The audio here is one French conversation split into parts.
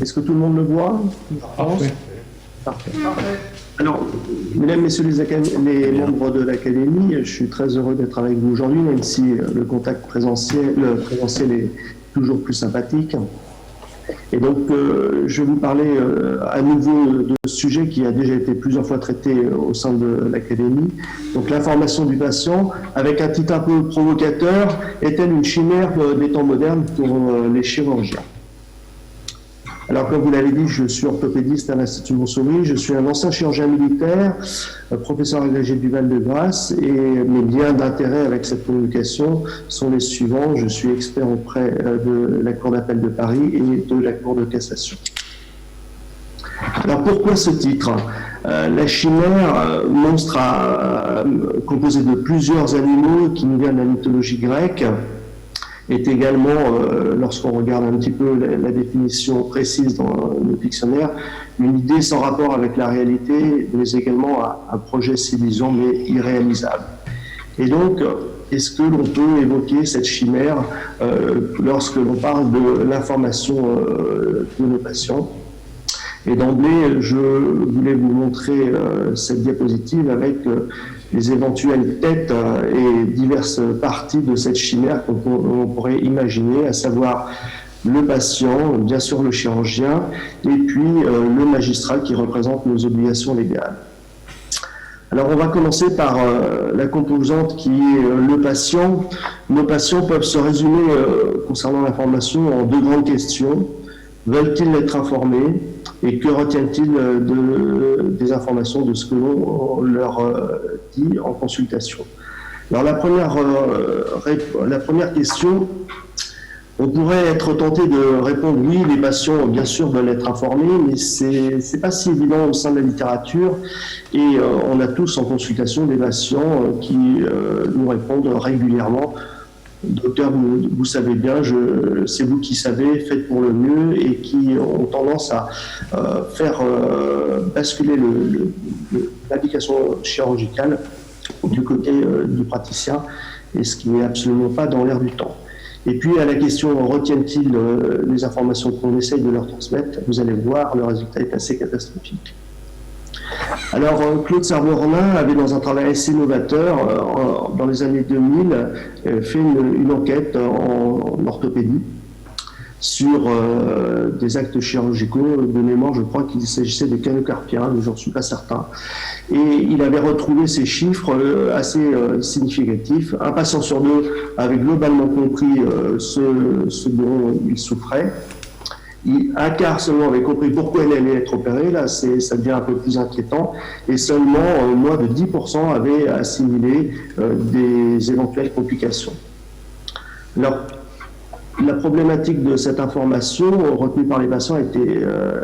Est-ce que tout le monde le voit? Parfait. Parfait. Alors, mesdames, messieurs les membres de l'Académie, je suis très heureux d'être avec vous aujourd'hui, même si le contact présentiel est toujours plus sympathique. Et donc, je vais vous parler à nouveau de ce sujet qui a déjà été plusieurs fois traité au sein de l'Académie. Donc, l'information du patient, avec un titre un peu provocateur, est-elle une chimère des temps modernes pour les chirurgiens? Alors, comme vous l'avez dit, je suis orthopédiste à l'Institut Montsouris, je suis un ancien chirurgien militaire, professeur agrégé du Val-de-Grâce, et mes liens d'intérêt avec cette communication sont les suivants. Je suis expert auprès de la Cour d'appel de Paris et de la Cour de cassation. Alors, pourquoi ce titre? La chimère, monstre composé de plusieurs animaux qui nous viennent de la mythologie grecque, est également, lorsqu'on regarde un petit peu la définition précise dans le dictionnaire, une idée sans rapport avec la réalité, mais également un projet séduisant mais irréalisable. Et donc, est-ce que l'on peut évoquer cette chimère lorsque l'on parle de l'information de nos patients? Et d'emblée, je voulais vous montrer cette diapositive avec les éventuelles têtes et diverses parties de cette chimère qu'on pourrait imaginer, à savoir le patient, bien sûr le chirurgien, et puis le magistrat qui représente nos obligations légales. Alors on va commencer par la composante qui est le patient. Nos patients peuvent se résumer concernant l'information en deux grandes questions. Veulent-ils être informés et que retiennent-ils des informations de ce que l'on leur dit en consultation? Alors la première question, on pourrait être tenté de répondre oui, les patients bien sûr veulent être informés, mais c'est pas si évident au sein de la littérature et on a tous en consultation des patients qui nous répondent régulièrement. Docteur, vous savez bien, c'est vous qui savez, faites pour le mieux, et qui ont tendance à faire basculer l'indication chirurgicale du côté du praticien, et ce qui n'est absolument pas dans l'air du temps. Et puis à la question, retiennent-ils les informations qu'on essaye de leur transmettre? Vous allez voir, le résultat est assez catastrophique. Alors, Claude Sarvornin avait, dans un travail assez novateur, dans les années 2000, fait une enquête en orthopédie sur des actes chirurgicaux. De mémoire, je crois qu'il s'agissait des canaux carpiens, mais j'en suis pas certain. Et il avait retrouvé ces chiffres assez significatifs. Un patient sur deux avait globalement compris ce dont il souffrait. Un quart seulement avait compris pourquoi elle allait être opérée, là ça devient un peu plus inquiétant, et seulement moins de 10% avaient assimilé des éventuelles complications. Alors, la problématique de cette information retenue par les patients a été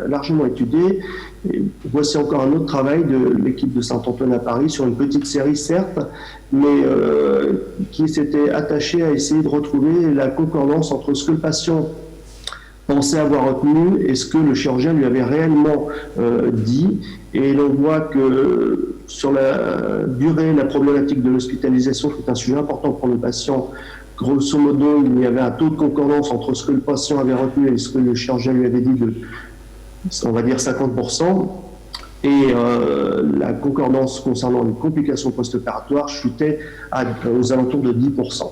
largement étudiée. Et voici encore un autre travail de l'équipe de Saint-Antoine à Paris sur une petite série, certes, mais qui s'était attachée à essayer de retrouver la concordance entre ce que le patient pensait avoir retenu et ce que le chirurgien lui avait réellement dit. Et l'on voit que sur la durée, la problématique de l'hospitalisation, qui est un sujet important pour le patient, grosso modo, il y avait un taux de concordance entre ce que le patient avait retenu et ce que le chirurgien lui avait dit de, on va dire, 50%. Et la concordance concernant les complications post-opératoires chutait aux alentours de 10%.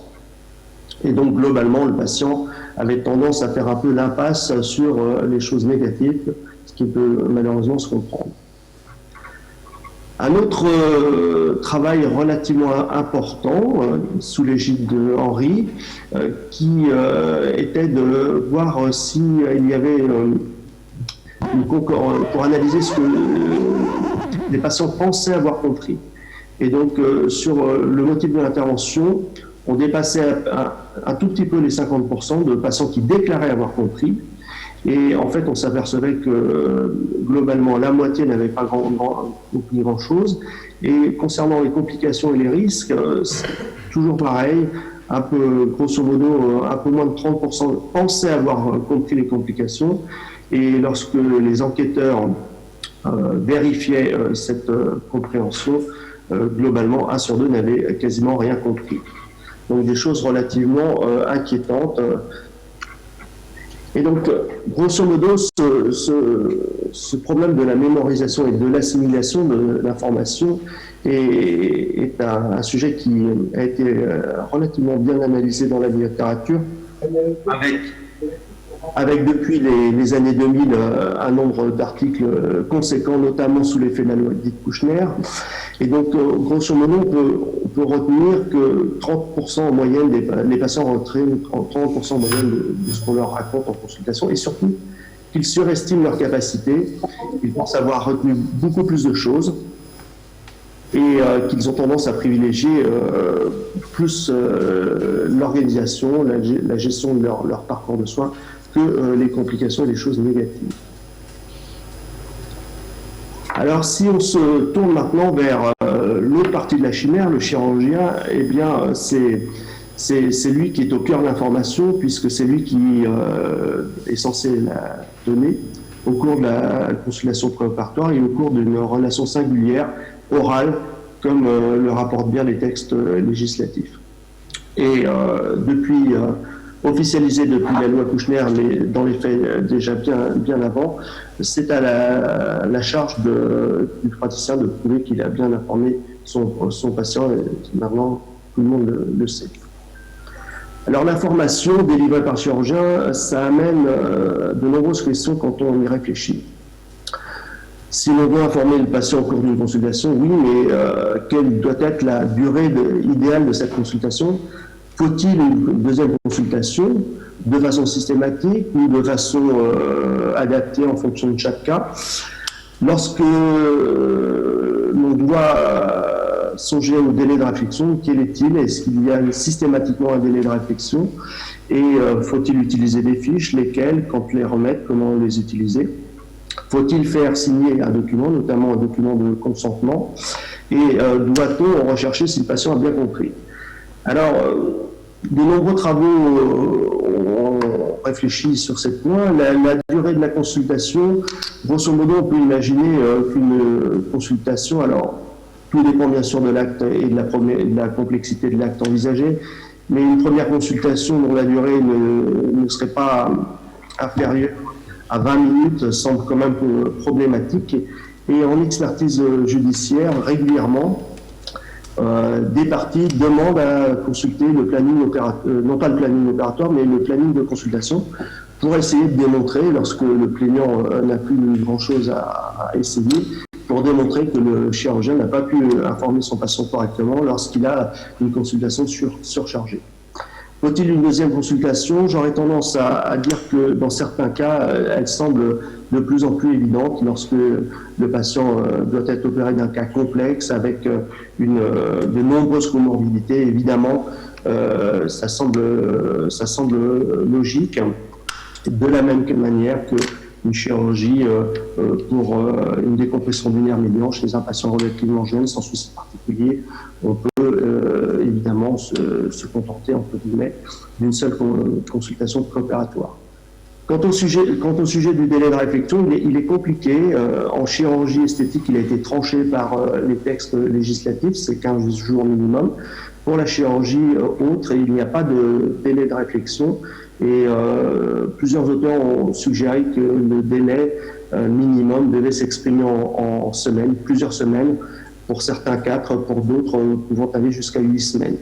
Et donc, globalement, le patient avait tendance à faire un peu l'impasse sur les choses négatives, ce qui peut malheureusement se comprendre. Un autre travail relativement important, sous l'égide de Henry, qui était de voir s'il y avait pour analyser ce que les patients pensaient avoir compris. Et donc, sur le motif de l'intervention, on dépassait un tout petit peu les 50% de patients qui déclaraient avoir compris. Et en fait, on s'apercevait que globalement, la moitié n'avait pas compris grand-chose. Et concernant les complications et les risques, toujours pareil, un peu, grosso modo, un peu moins de 30% pensaient avoir compris les complications. Et lorsque les enquêteurs vérifiaient cette compréhension, globalement, 1 sur 2 n'avait quasiment rien compris. Donc des choses relativement inquiétantes. Et donc, grosso modo, ce problème de la mémorisation et de l'assimilation de l'information est un sujet qui a été relativement bien analysé dans la littérature, avec depuis les années 2000 un nombre d'articles conséquents, notamment sous l'effet de la loi dite Kouchner. Et donc, grosso modo, on peut retenir que 30% en moyenne les patients retraînent 30% en moyenne de ce qu'on leur raconte en consultation, et surtout qu'ils surestiment leur capacité, ils pensent avoir retenu beaucoup plus de choses, et qu'ils ont tendance à privilégier plus l'organisation, la gestion de leur parcours de soins, que les complications et les choses négatives. Alors, si on se tourne maintenant vers l'autre partie de la chimère, le chirurgien, eh bien, c'est lui qui est au cœur de l'information, puisque c'est lui qui est censé la donner au cours de la consultation préopératoire et au cours d'une relation singulière, orale, comme le rapportent bien les textes législatifs. Et officialisé depuis la loi Kouchner, mais dans les faits déjà bien avant, c'est à la charge du praticien de prouver qu'il a bien informé son patient, et maintenant tout le monde le sait. Alors l'information délivrée par le chirurgien, ça amène de nombreuses questions quand on y réfléchit. Si l'on veut informer le patient au cours d'une consultation, oui, mais quelle doit être la durée idéale de cette consultation? Faut-il une deuxième consultation de façon systématique ou de façon adaptée en fonction de chaque cas? Lorsque l'on doit songer au délai de réflexion, quel est-il? Est-ce qu'il y a systématiquement un délai de réflexion? Et faut-il utiliser des fiches? Lesquelles? Quand les remettre? Comment les utiliser? Faut-il faire signer un document, notamment un document de consentement? Et doit-on rechercher si le patient a bien compris? Alors, de nombreux travaux ont réfléchi sur ce point. La durée de la consultation, grosso modo, on peut imaginer qu'une consultation, alors tout dépend bien sûr de l'acte et de la complexité de l'acte envisagé, mais une première consultation dont la durée ne serait pas inférieure à 20 minutes semble quand même problématique. Et en expertise judiciaire, régulièrement, des parties demandent à consulter le planning opératoire, non pas le planning opératoire, mais le planning de consultation, pour essayer de démontrer, lorsque le plaignant n'a plus grand-chose à essayer, pour démontrer que le chirurgien n'a pas pu informer son patient correctement lorsqu'il a une consultation surchargée. Faut-il une deuxième consultation? J'aurais tendance à dire que dans certains cas, elle semble de plus en plus évidente lorsque le patient doit être opéré d'un cas complexe avec de nombreuses comorbidités. Évidemment, ça semble logique, de la même manière qu'une chirurgie pour une décompression du nerf médian chez un patient relativement jeune, sans souci particulier. On peut évidemment se contenter, entre guillemets, d'une seule consultation préopératoire. Quant au sujet du délai de réflexion, il est compliqué. En chirurgie esthétique, il a été tranché par les textes législatifs, c'est 15 jours minimum. Pour la chirurgie autre, il n'y a pas de délai de réflexion. Et plusieurs auteurs ont suggéré que le délai minimum devait s'exprimer en semaines, plusieurs semaines, pour certains 4, pour d'autres pouvant aller jusqu'à 8 semaines.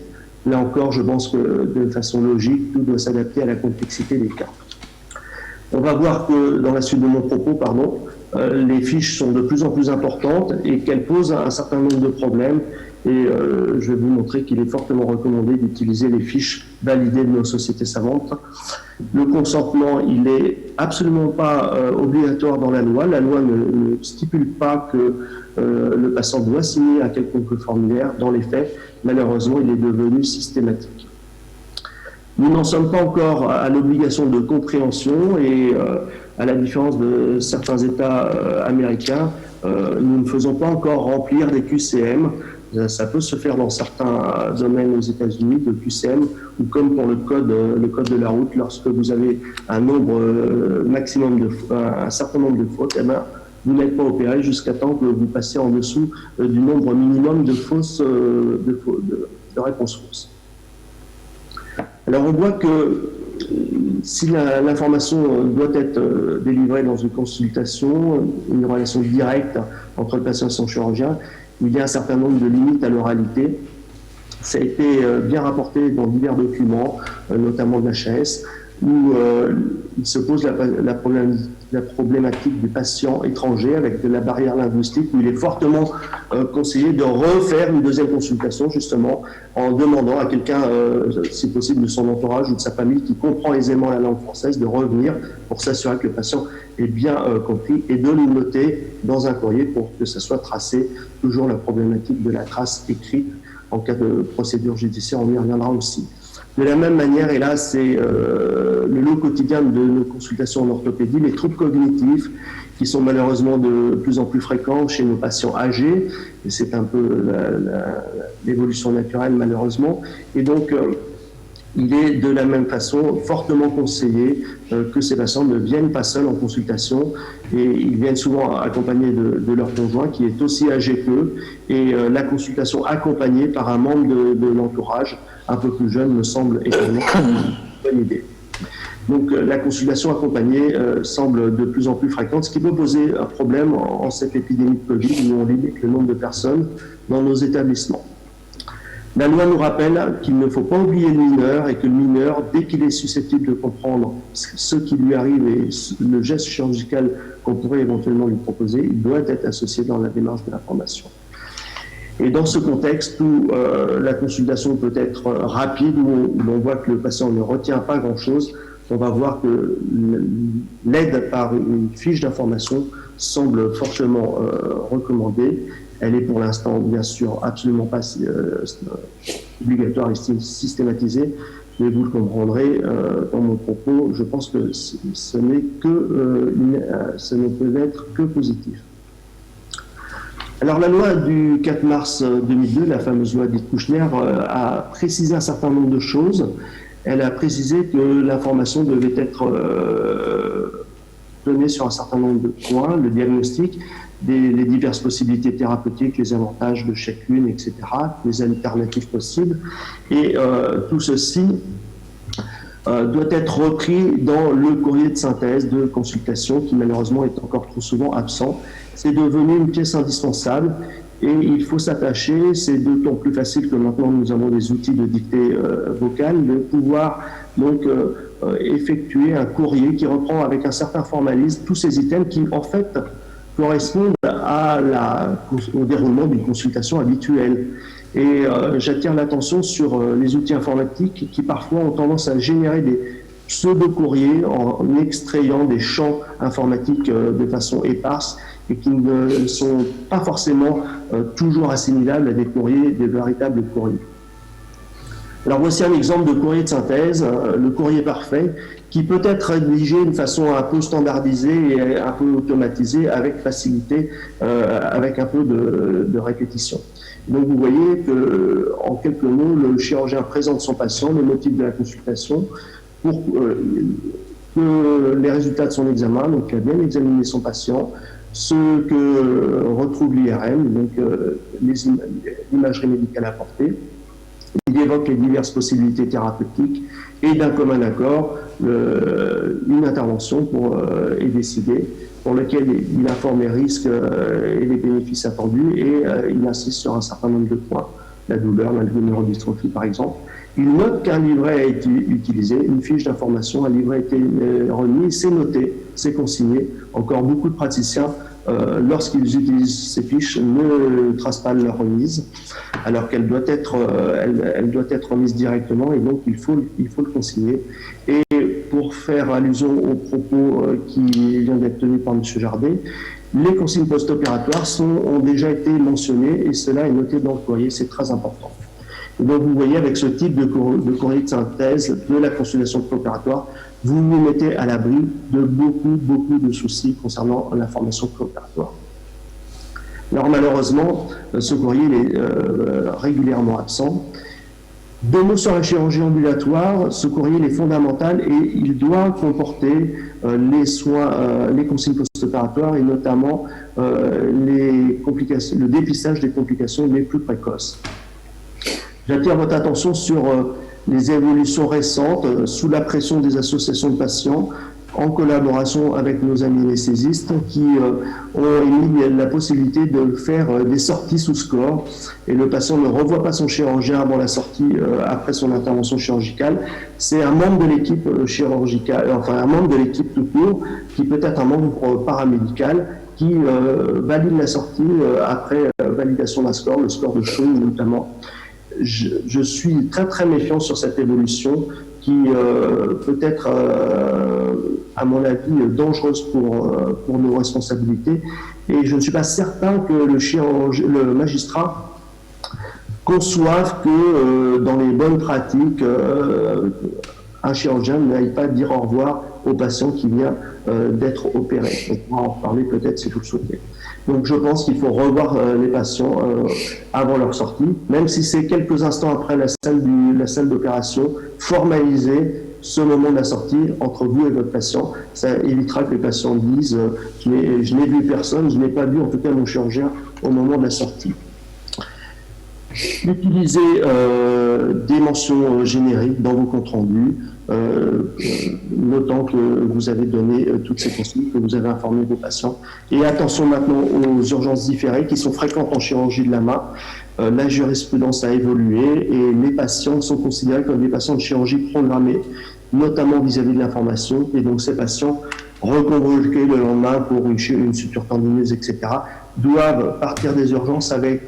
Là encore, je pense que de façon logique, tout doit s'adapter à la complexité des cas. On va voir que dans la suite de mon propos, les fiches sont de plus en plus importantes et qu'elles posent un certain nombre de problèmes. Et je vais vous montrer qu'il est fortement recommandé d'utiliser les fiches validées de nos sociétés savantes. Le consentement, il n'est absolument pas obligatoire dans la loi. La loi ne stipule pas que le patient doit signer un quelconque formulaire. Dans les faits, malheureusement, il est devenu systématique. Nous n'en sommes pas encore à l'obligation de compréhension et à la différence de certains États américains, nous ne faisons pas encore remplir des QCM. Ça peut se faire dans certains domaines aux États-Unis de QCM, ou comme pour le code de la route, lorsque vous avez un certain nombre de fautes, vous n'êtes pas opéré jusqu'à temps que vous passiez en dessous du nombre minimum de réponses fausses. Alors on voit que si l'information doit être délivrée dans une consultation, une relation directe entre le patient et son chirurgien, il y a un certain nombre de limites à l'oralité. Ça a été bien rapporté dans divers documents, notamment de l'HAS, où il se pose la problématique du patient étranger avec de la barrière linguistique, où il est fortement conseillé de refaire une deuxième consultation, justement, en demandant à quelqu'un, si possible de son entourage ou de sa famille, qui comprend aisément la langue française, de revenir pour s'assurer que le patient est bien compris et de le noter dans un courrier pour que ça soit tracé, toujours la problématique de la trace écrite en cas de procédure judiciaire, on y reviendra aussi. De la même manière, et là c'est le lot quotidien de nos consultations en orthopédie, les troubles cognitifs qui sont malheureusement de plus en plus fréquents chez nos patients âgés, et c'est un peu l'évolution naturelle malheureusement, et donc il est de la même façon fortement conseillé que ces patients ne viennent pas seuls en consultation, et ils viennent souvent accompagnés de leur conjoint qui est aussi âgé qu'eux, et la consultation accompagnée par un membre de l'entourage un peu plus jeune me semble être une bonne idée. Donc la consultation accompagnée semble de plus en plus fréquente, ce qui peut poser un problème en cette épidémie de Covid où on limite le nombre de personnes dans nos établissements. La loi nous rappelle qu'il ne faut pas oublier le mineur et que le mineur, dès qu'il est susceptible de comprendre ce qui lui arrive et le geste chirurgical qu'on pourrait éventuellement lui proposer, il doit être associé dans la démarche de la formation. Et dans ce contexte où la consultation peut être rapide, où on voit que le patient ne retient pas grand-chose, on va voir que l'aide par une fiche d'information semble fortement recommandée. Elle est pour l'instant, bien sûr, absolument pas obligatoire et systématisée, mais vous le comprendrez dans mon propos, je pense que ce ne peut être que positif. Alors la loi du 4 mars 2002, la fameuse loi dite Kouchner, a précisé un certain nombre de choses. Elle a précisé que l'information devait être donnée sur un certain nombre de points, le diagnostic, les diverses possibilités thérapeutiques, les avantages de chacune, etc., les alternatives possibles. Et tout ceci doit être repris dans le courrier de synthèse de consultation qui malheureusement est encore trop souvent absent. C'est devenu une pièce indispensable et il faut s'attacher, c'est d'autant plus facile que maintenant nous avons des outils de dictée vocale, de pouvoir donc effectuer un courrier qui reprend avec un certain formalisme tous ces items qui en fait correspondent au déroulement d'une consultation habituelle. Et j'attire l'attention sur les outils informatiques qui parfois ont tendance à générer des pseudo-courriers en extrayant des champs informatiques de façon éparse et qui ne sont pas forcément toujours assimilables à des courriers, des véritables courriers. Alors voici un exemple de courrier de synthèse, le courrier parfait, qui peut être rédigé d'une façon un peu standardisée et un peu automatisée avec facilité, avec un peu de répétition. Donc vous voyez que, en quelques mots, le chirurgien présente son patient, le motif de la consultation, pour que les résultats de son examen, donc il a bien examiné son patient, ce que retrouve l'IRM, donc l'imagerie médicale apportée. Il évoque les diverses possibilités thérapeutiques et d'un commun accord, une intervention est décidée, pour laquelle il informe les risques et les bénéfices attendus et il insiste sur un certain nombre de points, la douleur, la neurodystrophie par exemple. Il note qu'un livret a été utilisé, une fiche d'information, un livret a été remis, c'est noté, c'est consigné. Encore beaucoup de praticiens, lorsqu'ils utilisent ces fiches, ne tracent pas leur remise, alors qu'elle doit être remise directement et donc il faut le consigner. Et pour faire allusion au propos qui vient d'être tenu par M. Jardet, les consignes post-opératoires ont déjà été mentionnées et cela est noté dans le courrier, c'est très important. Et donc vous voyez avec ce type de courrier de synthèse de la consultation préopératoire, vous vous mettez à l'abri de beaucoup de soucis concernant l'information préopératoire. Alors malheureusement, ce courrier est régulièrement absent. Deux mots sur la chirurgie ambulatoire, ce courrier est fondamental et il doit comporter les soins, les consignes post-opératoires et notamment le dépistage des complications les plus précoces. J'attire votre attention sur les évolutions récentes sous la pression des associations de patients, en collaboration avec nos amis anesthésistes qui ont émis la possibilité de faire des sorties sous score. Et le patient ne revoit pas son chirurgien avant la sortie, après son intervention chirurgicale. C'est un membre de l'équipe chirurgicale, enfin un membre de l'équipe tout court, qui peut être un membre paramédical, qui valide la sortie après validation d'un score, le score de Shaw notamment. Je suis très très méfiant sur cette évolution qui peut être, à mon avis, dangereuse pour nos responsabilités. Et je ne suis pas certain que le magistrat conçoive que dans les bonnes pratiques, un chirurgien n'aille pas dire au revoir au patient qui vient d'être opéré. On pourra en parler peut-être si vous le souhaitez. Donc je pense qu'il faut revoir les patients avant leur sortie, même si c'est quelques instants après la salle d'opération, formaliser ce moment de la sortie entre vous et votre patient. Ça évitera que les patients disent je n'ai vu personne, je n'ai pas vu en tout cas mon chirurgien au moment de la sortie. Utilisez des mentions génériques dans vos comptes rendus, notant que vous avez donné toutes ces consignes, que vous avez informé vos patients. Et attention maintenant aux urgences différées qui sont fréquentes en chirurgie de la main. La jurisprudence a évolué et les patients sont considérés comme des patients de chirurgie programmée, notamment vis-à-vis de l'information. Et donc ces patients reconvoqués le lendemain pour une suture tendineuse, etc., doivent partir des urgences avec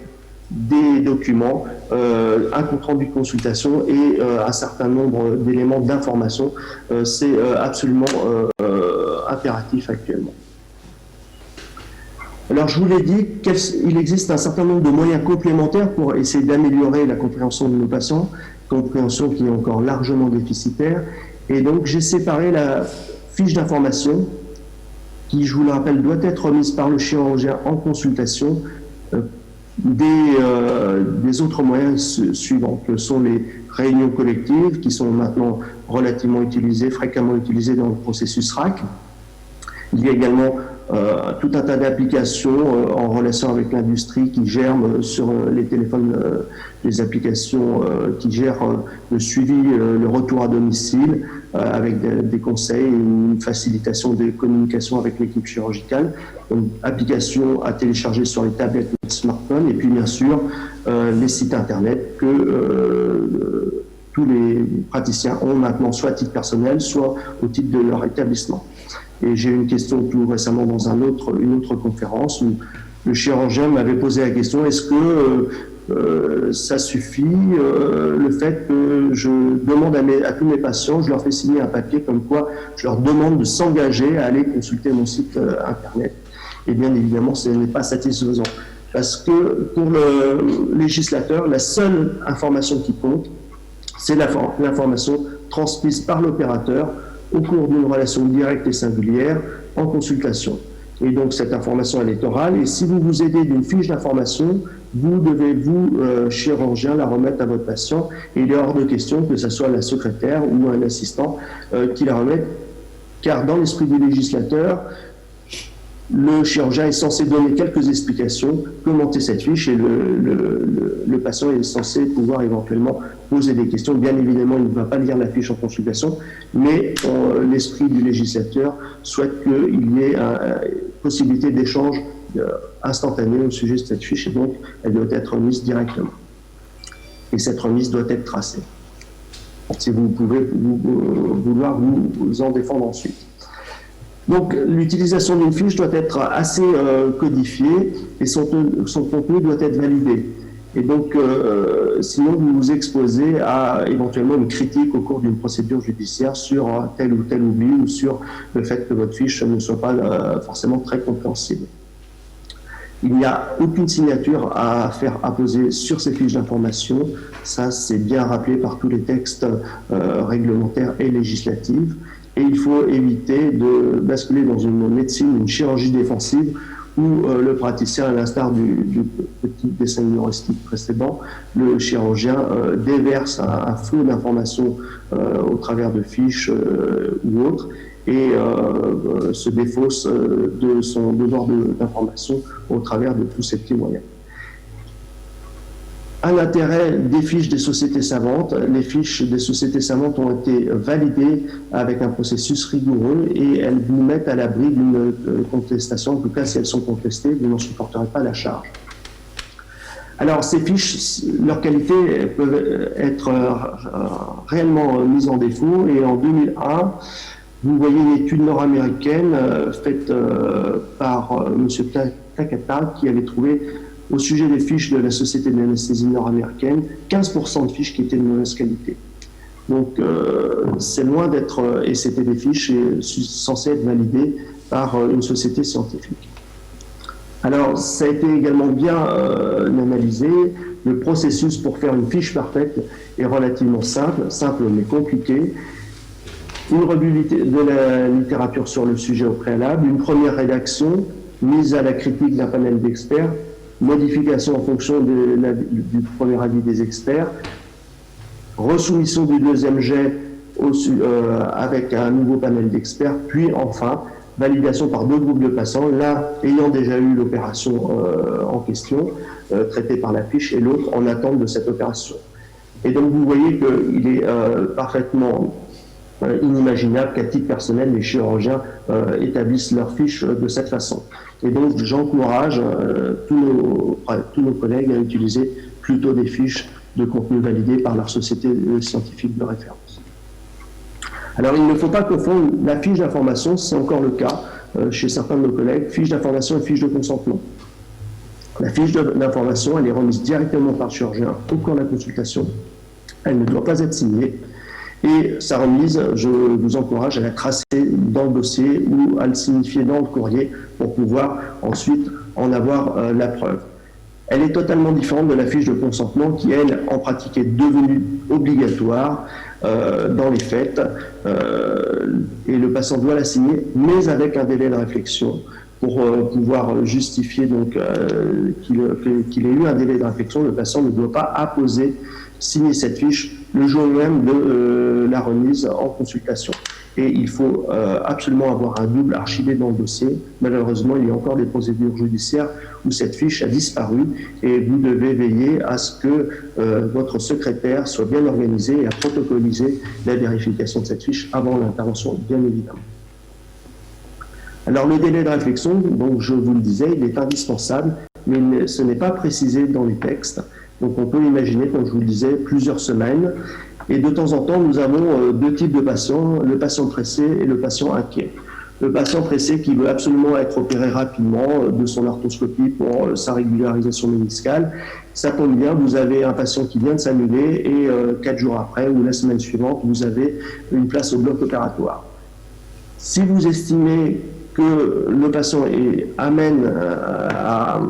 des documents, un compte rendu de consultation et un certain nombre d'éléments d'information. C'est absolument impératif actuellement. Alors je vous l'ai dit, il existe un certain nombre de moyens complémentaires pour essayer d'améliorer la compréhension de nos patients, compréhension qui est encore largement déficitaire. Et donc j'ai séparé la fiche d'information qui, je vous le rappelle, doit être remise par le chirurgien en consultation, des autres moyens suivants, que sont les réunions collectives, qui sont maintenant relativement utilisées, fréquemment utilisées dans le processus RAC. Il y a également tout un tas d'applications en relation avec l'industrie qui germent sur les téléphones, des applications qui gèrent le suivi, le retour à domicile, avec des conseils et une facilitation des communications avec l'équipe chirurgicale. Donc, applications à télécharger sur les tablettes et les smartphones, et puis bien sûr les sites internet que tous les praticiens ont maintenant, soit à titre personnel, soit au titre de leur établissement. Et j'ai eu une question tout récemment dans une autre conférence où le chirurgien m'avait posé la question, est-ce que ça suffit le fait que je demande à tous mes patients, je leur fais signer un papier comme quoi je leur demande de s'engager à aller consulter mon site internet. Et bien évidemment, ce n'est pas satisfaisant. Parce que pour le législateur, la seule information qui compte, c'est l'information transmise par l'opérateur au cours d'une relation directe et singulière en consultation. Et donc cette information elle est orale, et si vous vous aidez d'une fiche d'information, vous devez, chirurgien, la remettre à votre patient, et il est hors de question que ce soit la secrétaire ou un assistant qui la remette, car dans l'esprit du législateur, le chirurgien est censé donner quelques explications, commenter cette fiche, et le patient est censé pouvoir éventuellement poser des questions. Bien évidemment, il ne va pas lire la fiche en consultation, mais l'esprit du législateur souhaite qu'il y ait possibilité d'échange instantané au sujet de cette fiche, et donc elle doit être remise directement. Et cette remise doit être tracée, si vous pouvez vouloir vous en défendre ensuite. Donc l'utilisation d'une fiche doit être assez codifiée et son contenu doit être validé. Et donc, sinon vous vous exposez à éventuellement une critique au cours d'une procédure judiciaire sur tel ou tel oubli ou sur le fait que votre fiche ne soit pas forcément très compréhensible. Il n'y a aucune signature à faire apposer sur ces fiches d'information. Ça, c'est bien rappelé par tous les textes réglementaires et législatifs. Et il faut éviter de basculer dans une médecine, une chirurgie défensive, où le praticien, à l'instar du petit dessin humoristique précédent, le chirurgien déverse un flot d'informations au travers de fiches ou autres, et se défausse de son devoir d'information au travers de tous ces petits moyens. Un intérêt des fiches des sociétés savantes. Les fiches des sociétés savantes ont été validées avec un processus rigoureux et elles vous mettent à l'abri d'une contestation. En tout cas, si elles sont contestées, vous n'en supporterez pas la charge. Alors, ces fiches, leur qualité peuvent être réellement mises en défaut. Et en 2001, vous voyez une étude nord-américaine faite par M. Takata qui avait trouvé au sujet des fiches de la Société d'anesthésie nord-américaine, 15% de fiches qui étaient de mauvaise qualité. Donc c'est loin d'être, et c'était des fiches censées être validées par une société scientifique. Alors ça a été également bien analysé. Le processus pour faire une fiche parfaite est relativement simple mais compliqué. Une revue de la littérature sur le sujet au préalable, une première rédaction, mise à la critique d'un panel d'experts, modification en fonction du premier avis des experts, resoumission du deuxième jet avec un nouveau panel d'experts, puis enfin validation par deux groupes de patients, l'un ayant déjà eu l'opération en question, traitée par la fiche, et l'autre en attente de cette opération. Et donc vous voyez qu'il est parfaitement inimaginable qu'à titre personnel, les chirurgiens établissent leurs fiches de cette façon. Et donc, j'encourage tous nos collègues à utiliser plutôt des fiches de contenu validées par leur société scientifique de référence. Alors, il ne faut pas confondre la fiche d'information, c'est encore le cas chez certains de nos collègues, fiche d'information et fiche de consentement. La fiche d'information, elle est remise directement par le chirurgien au cours de la consultation. Elle ne doit pas être signée. Et sa remise, je vous encourage à la tracer dans le dossier ou à le signifier dans le courrier pour pouvoir ensuite en avoir la preuve. Elle est totalement différente de la fiche de consentement qui, elle, en pratique, est devenue obligatoire dans les faits et le patient doit la signer, mais avec un délai de réflexion pour pouvoir justifier donc qu'il ait eu un délai de réflexion. Le patient ne doit pas apposer, signer cette fiche le jour même de la remise en consultation. Et il faut absolument avoir un double archivé dans le dossier. Malheureusement, il y a encore des procédures judiciaires où cette fiche a disparu et vous devez veiller à ce que votre secrétaire soit bien organisé et à protocoliser la vérification de cette fiche avant l'intervention, bien évidemment. Alors le délai de réflexion, donc je vous le disais, il est indispensable, mais ce n'est pas précisé dans les textes. Donc on peut imaginer, comme je vous le disais, plusieurs semaines. Et de temps en temps, nous avons deux types de patients, le patient pressé et le patient inquiet. Le patient pressé qui veut absolument être opéré rapidement de son arthroscopie pour sa régularisation méniscale. Ça tombe bien, vous avez un patient qui vient de s'annuler et 4 jours après ou la semaine suivante, vous avez une place au bloc opératoire. Si vous estimez que le patient amène à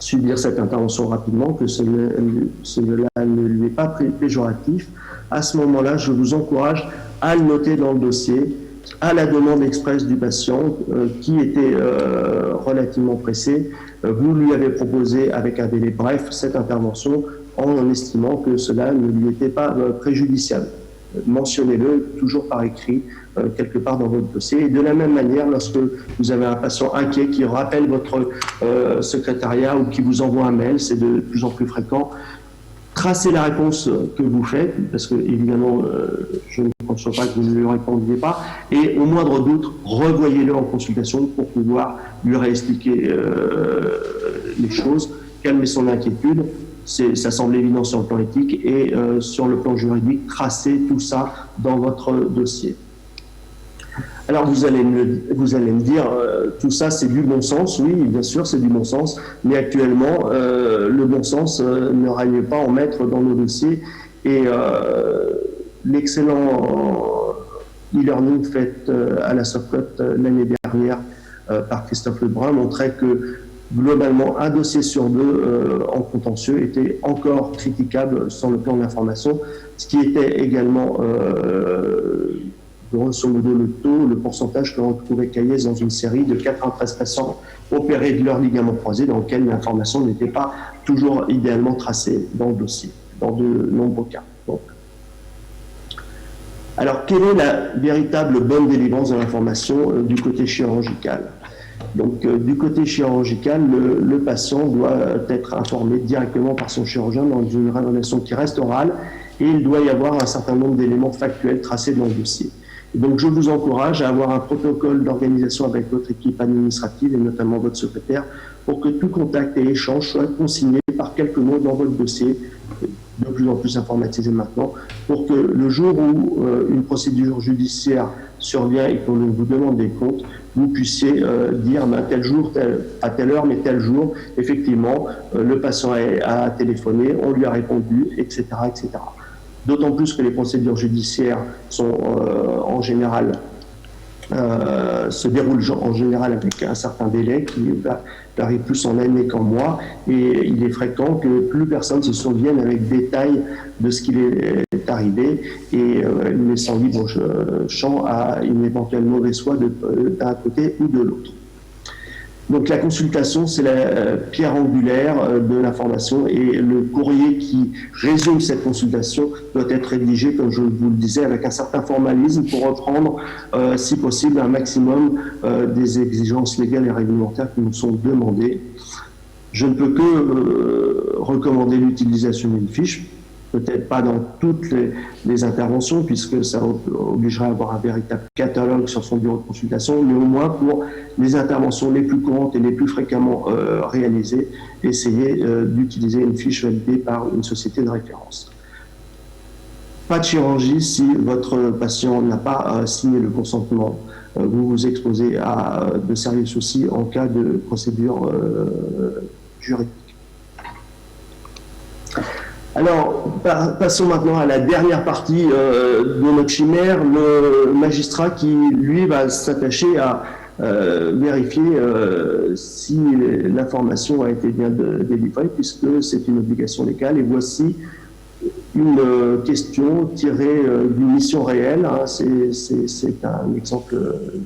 subir cette intervention rapidement, que cela ne lui est pas péjoratif, à ce moment-là, je vous encourage à le noter dans le dossier, à la demande expresse du patient qui était relativement pressé. Vous lui avez proposé avec un délai bref cette intervention en estimant que cela ne lui était pas préjudiciable. Mentionnez-le toujours par écrit quelque part dans votre dossier. Et de la même manière, lorsque vous avez un patient inquiet qui rappelle votre secrétariat ou qui vous envoie un mail, c'est de plus en plus fréquent, tracez la réponse que vous faites, parce que évidemment, je ne conçois pas que vous ne lui répondiez pas, et au moindre doute, revoyez-le en consultation pour pouvoir lui réexpliquer les choses, calmer son inquiétude. Ça semble évident sur le plan éthique et sur le plan juridique, tracez tout ça dans votre dossier. Alors vous allez me dire, tout ça c'est du bon sens, oui bien sûr c'est du bon sens, mais actuellement le bon sens ne règne pas en maître dans nos dossiers et l'excellent e-learning fait à la Sofcote l'année dernière par Christophe Lebrun montrait que globalement un dossier sur deux en contentieux était encore critiquable sur le plan de l'information, ce qui était également grosso modo le pourcentage que l'on trouvait Caillès dans une série de 93 patients opérés de leur ligament croisé dans lequel l'information n'était pas toujours idéalement tracée dans le dossier, dans de nombreux cas. Donc. Alors, quelle est la véritable bonne délivrance de l'information du côté chirurgical ? Donc, du côté chirurgical, le patient doit être informé directement par son chirurgien dans une relation qui reste orale, et il doit y avoir un certain nombre d'éléments factuels tracés dans le dossier. Et donc, je vous encourage à avoir un protocole d'organisation avec votre équipe administrative et notamment votre secrétaire pour que tout contact et échange soit consigné par quelques mots dans votre dossier, de plus en plus informatisé maintenant, pour que le jour où une procédure judiciaire survient et qu'on vous demande des comptes, vous puissiez dire tel jour, à telle heure, mais tel jour, effectivement, le patient a téléphoné, on lui a répondu, etc., etc. D'autant plus que les procédures judiciaires sont en général se déroulent en général avec un certain délai qui varie plus en années qu'en mois, et il est fréquent que plus personne se souvienne avec détail de ce qui est arrivé, et laissant libre champ à une éventuelle mauvaise foi d'un côté ou de l'autre. Donc la consultation, c'est la pierre angulaire de l'information, et le courrier qui résume cette consultation doit être rédigé, comme je vous le disais, avec un certain formalisme pour reprendre, si possible, un maximum des exigences légales et réglementaires qui nous sont demandées. Je ne peux que recommander l'utilisation d'une fiche, peut-être pas dans toutes les interventions, puisque ça obligerait à avoir un véritable catalogue sur son bureau de consultation, mais au moins pour les interventions les plus courantes et les plus fréquemment réalisées, essayez d'utiliser une fiche validée par une société de référence. Pas de chirurgie si votre patient n'a pas signé le consentement. Vous vous exposez à de sérieux soucis en cas de procédure juridique. Alors, passons maintenant à la dernière partie de notre chimère, le magistrat qui, lui, va s'attacher à vérifier si l'information a été bien délivrée, puisque c'est une obligation légale. Et voici une question tirée d'une mission réelle, hein, c'est un exemple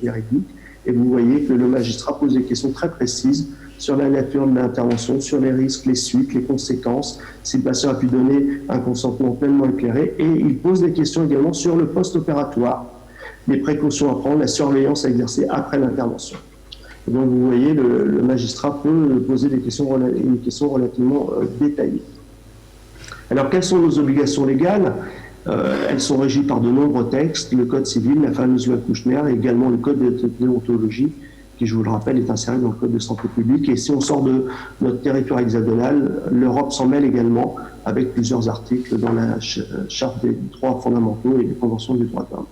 véridique, et vous voyez que le magistrat pose des questions très précises sur la nature de l'intervention, sur les risques, les suites, les conséquences, si le patient a pu donner un consentement pleinement éclairé, et il pose des questions également sur le post-opératoire, les précautions à prendre, la surveillance à exercer après l'intervention. Donc vous voyez, le magistrat peut poser une question relativement détaillée. Alors quelles sont nos obligations légales ? Elles sont régies par de nombreux textes, le Code civil, la fameuse loi Kouchner, et également le Code de déontologie, qui, je vous le rappelle, est inséré dans le Code de santé publique. Et si on sort de notre territoire hexagonal, l'Europe s'en mêle également avec plusieurs articles dans la Charte des droits fondamentaux et des conventions des droits de l'homme.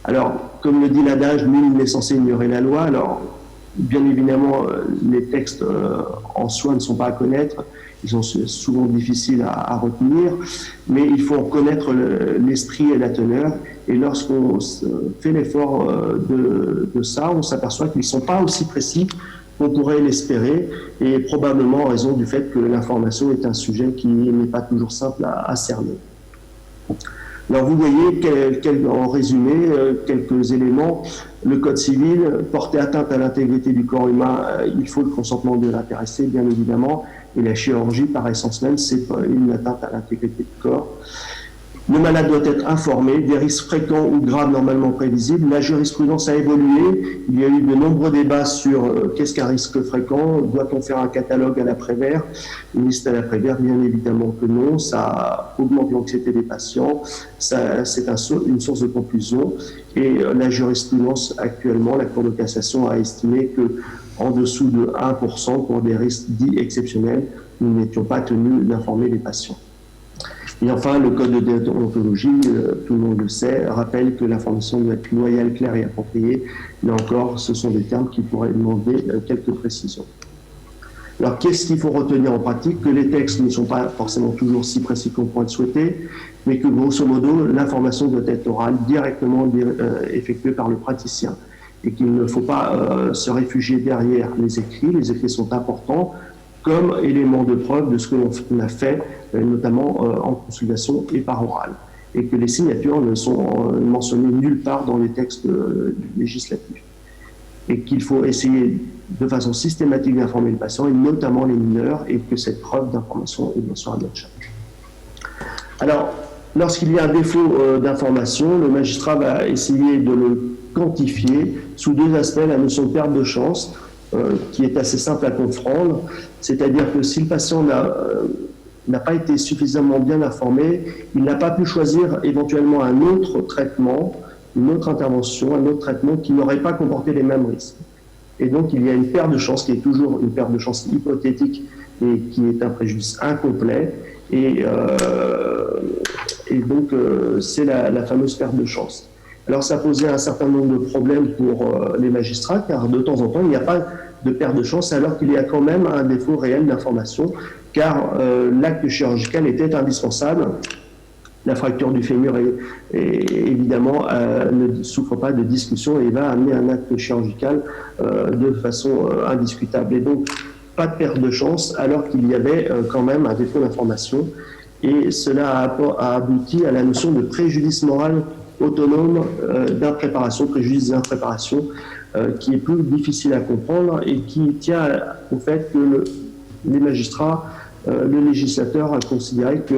Alors, comme le dit l'adage, nul n'est censé ignorer la loi. Alors, bien évidemment, les textes en soi ne sont pas à connaître, ils sont souvent difficiles à retenir, mais il faut en connaître l'esprit et la teneur. Et lorsqu'on fait l'effort de ça, on s'aperçoit qu'ils ne sont pas aussi précis qu'on pourrait l'espérer, et probablement en raison du fait que l'information est un sujet qui n'est pas toujours simple à cerner. Alors vous voyez, en résumé, quelques éléments. Le Code civil, porter atteinte à l'intégrité du corps humain, il faut le consentement de l'intéressé, bien évidemment, et la chirurgie, par essence même, c'est une atteinte à l'intégrité du corps. Le malade doit être informé des risques fréquents ou graves normalement prévisibles. La jurisprudence a évolué. Il y a eu de nombreux débats sur qu'est-ce qu'un risque fréquent. Doit-on faire un catalogue à l'après-vert, une liste à l'après-vert? Bien évidemment que non. Ça augmente l'anxiété des patients. C'est une source de confusion. Et la jurisprudence actuellement, la Cour de cassation a estimé que en dessous de 1% pour des risques dits exceptionnels, nous n'étions pas tenus d'informer les patients. Et enfin, le Code de déontologie, tout le monde le sait, rappelle que l'information doit être loyale, claire et appropriée. Là encore, ce sont des termes qui pourraient demander quelques précisions. Alors, qu'est-ce qu'il faut retenir en pratique? Que les textes ne sont pas forcément toujours si précis qu'on pourrait le souhaiter, mais que grosso modo, l'information doit être orale, directement effectuée par le praticien, et qu'il ne faut pas se réfugier derrière les écrits. Les écrits sont importants comme élément de preuve de ce que l'on a fait, notamment en consultation et par oral, et que les signatures ne sont mentionnées nulle part dans les textes législatifs, et qu'il faut essayer de façon systématique d'informer le patient, et notamment les mineurs, et que cette preuve d'information est bien sûr à notre charge. Alors, lorsqu'il y a un défaut d'information, le magistrat va essayer de le quantifier sous deux aspects: la notion de perte de chance, qui est assez simple à comprendre, c'est-à-dire que si le patient n'a pas été suffisamment bien informé, il n'a pas pu choisir éventuellement un autre traitement, une autre intervention, un autre traitement qui n'aurait pas comporté les mêmes risques. Et donc il y a une perte de chance qui est toujours une perte de chance hypothétique et qui est un préjudice incomplet. Et donc c'est la fameuse perte de chance. Alors ça posait un certain nombre de problèmes pour les magistrats, car de temps en temps il n'y a pas de perte de chance alors qu'il y a quand même un défaut réel d'information, car l'acte chirurgical était indispensable. La fracture du fémur évidemment ne souffre pas de discussion et va amener un acte chirurgical de façon indiscutable. Et donc pas de perte de chance alors qu'il y avait quand même un défaut d'information. Et cela a abouti à la notion de préjudice moral autonome d'impréparation, préjudice d'impréparation, qui est plus difficile à comprendre et qui tient au fait que les magistrats, le législateur a considéré que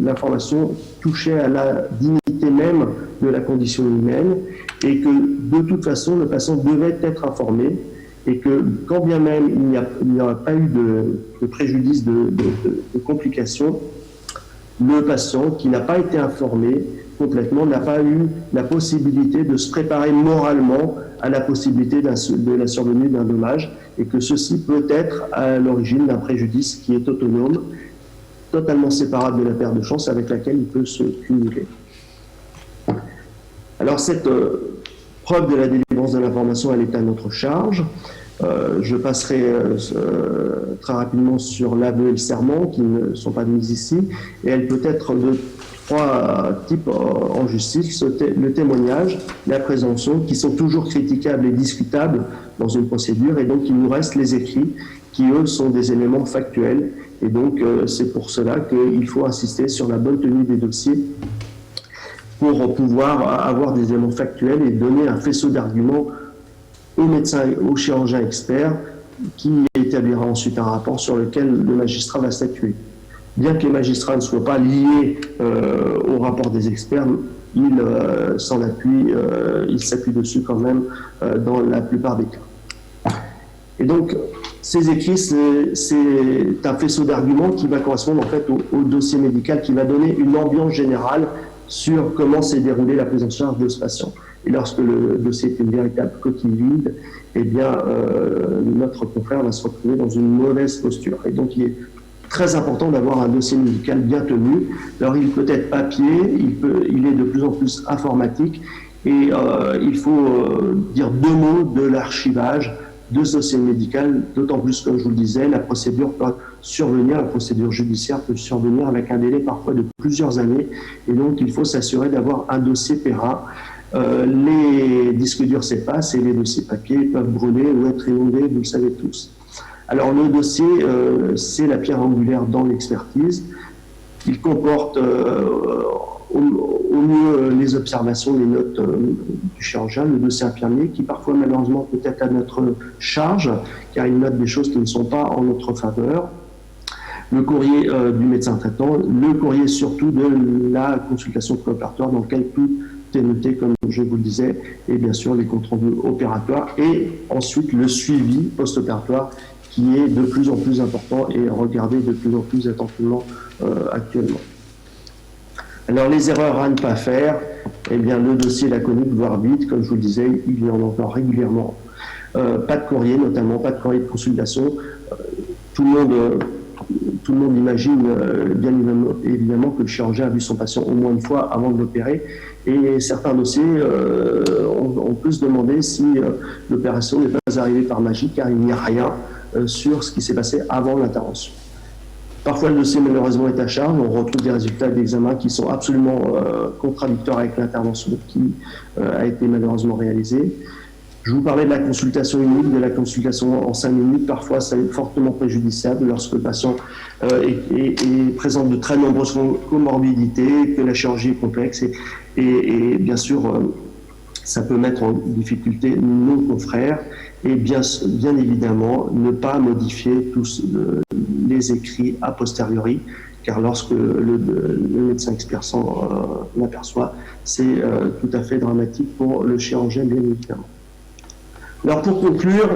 l'information touchait à la dignité même de la condition humaine et que de toute façon le patient devait être informé et que quand bien même il n'y aura pas eu de préjudice de complications, le patient qui n'a pas été informé complètement n'a pas eu la possibilité de se préparer moralement à la possibilité de la survenue d'un dommage et que ceci peut être à l'origine d'un préjudice qui est autonome, totalement séparable de la perte de chance avec laquelle il peut se cumuler. Alors cette preuve de la délivrance de l'information, elle est à notre charge. Je passerai très rapidement sur l'aveu et le serment qui ne sont pas mis ici, et elle peut être de trois types en justice: le témoignage, la présomption, qui sont toujours critiquables et discutables dans une procédure, et donc il nous reste les écrits qui eux sont des éléments factuels, et donc c'est pour cela qu'il faut insister sur la bonne tenue des dossiers pour pouvoir avoir des éléments factuels et donner un faisceau d'arguments au médecin, au chirurgien expert, qui établira ensuite un rapport sur lequel le magistrat va statuer. Bien que les magistrats ne soient pas liés au rapport des experts, ils s'appuient dessus quand même dans la plupart des cas. Et donc, ces écrits, c'est un faisceau d'arguments qui va correspondre en fait au dossier médical, qui va donner une ambiance générale sur comment s'est déroulée la prise en charge de ce patient. Et lorsque le dossier est une véritable coquille vide, eh bien, notre confrère va se retrouver dans une mauvaise posture. Et donc, il est très important d'avoir un dossier médical bien tenu. Alors, il peut être papier, il est de plus en plus informatique, et il faut dire deux mots de l'archivage de ce dossier médical, d'autant plus, comme je vous le disais, la procédure peut survenir, la procédure judiciaire peut survenir avec un délai parfois de plusieurs années, et donc il faut s'assurer d'avoir un dossier périn. Les disques durs s'effacent et les dossiers papier peuvent brûler ou être inondés, vous le savez tous. Alors le dossier, c'est la pierre angulaire dans l'expertise. Il comporte au mieux les observations, les notes du chirurgien, le dossier infirmier, qui parfois malheureusement peut être à notre charge, car il note des choses qui ne sont pas en notre faveur. Le courrier du médecin traitant, le courrier surtout de la consultation préopératoire dans lequel tout est noté, comme je vous le disais, et bien sûr les comptes rendus opératoires, et ensuite le suivi post-opératoire qui est de plus en plus important et regardé de plus en plus attentivement actuellement. Alors les erreurs à ne pas faire, eh bien le dossier laconique, voire vide, comme je vous le disais, il y en entend régulièrement. Pas de courrier, notamment pas de courrier de consultation. Tout le monde imagine bien évidemment que le chirurgien a vu son patient au moins une fois avant de l'opérer, et certains dossiers, on peut se demander si l'opération n'est pas arrivée par magie, car il n'y a rien sur ce qui s'est passé avant l'intervention. Parfois, le dossier, malheureusement, est à charge. On retrouve des résultats d'examen qui sont absolument contradictoires avec l'intervention qui a été malheureusement réalisée. Je vous parlais de la consultation unique, de la consultation en 5 minutes. Parfois, ça est fortement préjudiciable lorsque le patient présente de très nombreuses comorbidités, que la chirurgie est complexe. Et bien sûr, ça peut mettre en difficulté nos confrères. Et bien évidemment, ne pas modifier tous les écrits a posteriori, car lorsque le médecin expert s'en aperçoit, c'est tout à fait dramatique pour le chirurgien, bien évidemment. Alors pour conclure,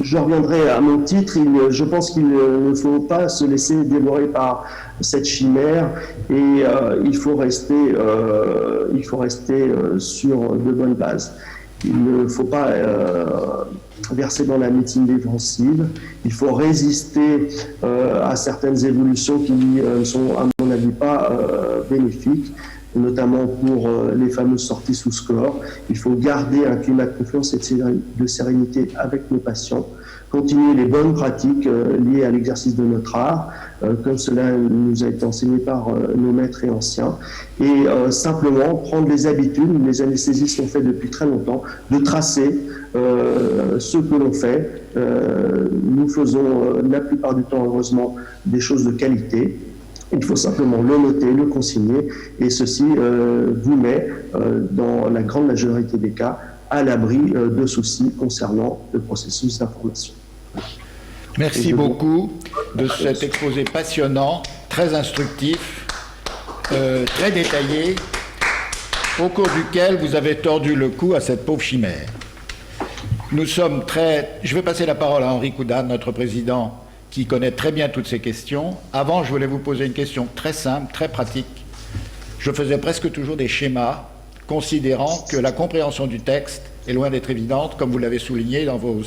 je reviendrai à mon titre. Je pense qu'il ne faut pas se laisser dévorer par cette chimère et il faut rester sur de bonnes bases. Il ne faut pas verser dans la médecine défensive. Il faut résister à certaines évolutions qui ne sont, à mon avis, pas bénéfiques, notamment pour les fameuses sorties sous score. Il faut garder un climat de confiance et de sérénité avec nos patients, continuer les bonnes pratiques liées à l'exercice de notre art, comme cela nous a été enseigné par nos maîtres et anciens, et simplement prendre les habitudes, les anesthésistes l'ont fait depuis très longtemps, de tracer ce que l'on fait. Nous faisons la plupart du temps, heureusement, des choses de qualité. Il faut simplement le noter, le consigner, et ceci vous met, dans la grande majorité des cas, à l'abri de soucis concernant le processus d'information. Merci beaucoup de cet exposé passionnant, très instructif, très détaillé, au cours duquel vous avez tordu le cou à cette pauvre chimère. Je vais passer la parole à Henri Koudane, notre président, qui connaît très bien toutes ces questions. Avant, je voulais vous poser une question très simple, très pratique. Je faisais presque toujours des schémas, considérant que la compréhension du texte est loin d'être évidente, comme vous l'avez souligné dans vos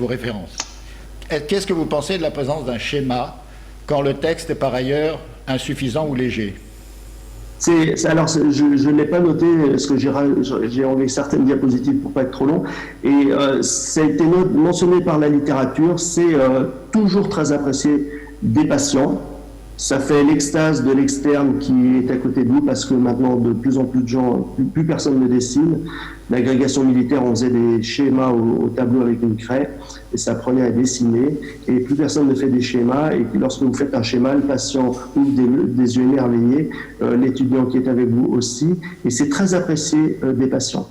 références. Qu'est-ce que vous pensez de la présence d'un schéma quand le texte est par ailleurs insuffisant ou léger ? Alors, je ne l'ai pas noté, parce que j'ai enlevé certaines diapositives pour pas être trop long, et ça a été mentionné par la littérature, c'est toujours très apprécié des patients. Ça fait l'extase de l'externe qui est à côté de nous, parce que maintenant, de plus en plus de gens, plus personne ne dessine. L'agrégation militaire, on faisait des schémas au tableau avec une craie, et ça apprenait à dessiner, et plus personne ne fait des schémas, et puis lorsque vous faites un schéma, le patient ouvre des yeux émerveillés, l'étudiant qui est avec vous aussi, et c'est très apprécié des patients.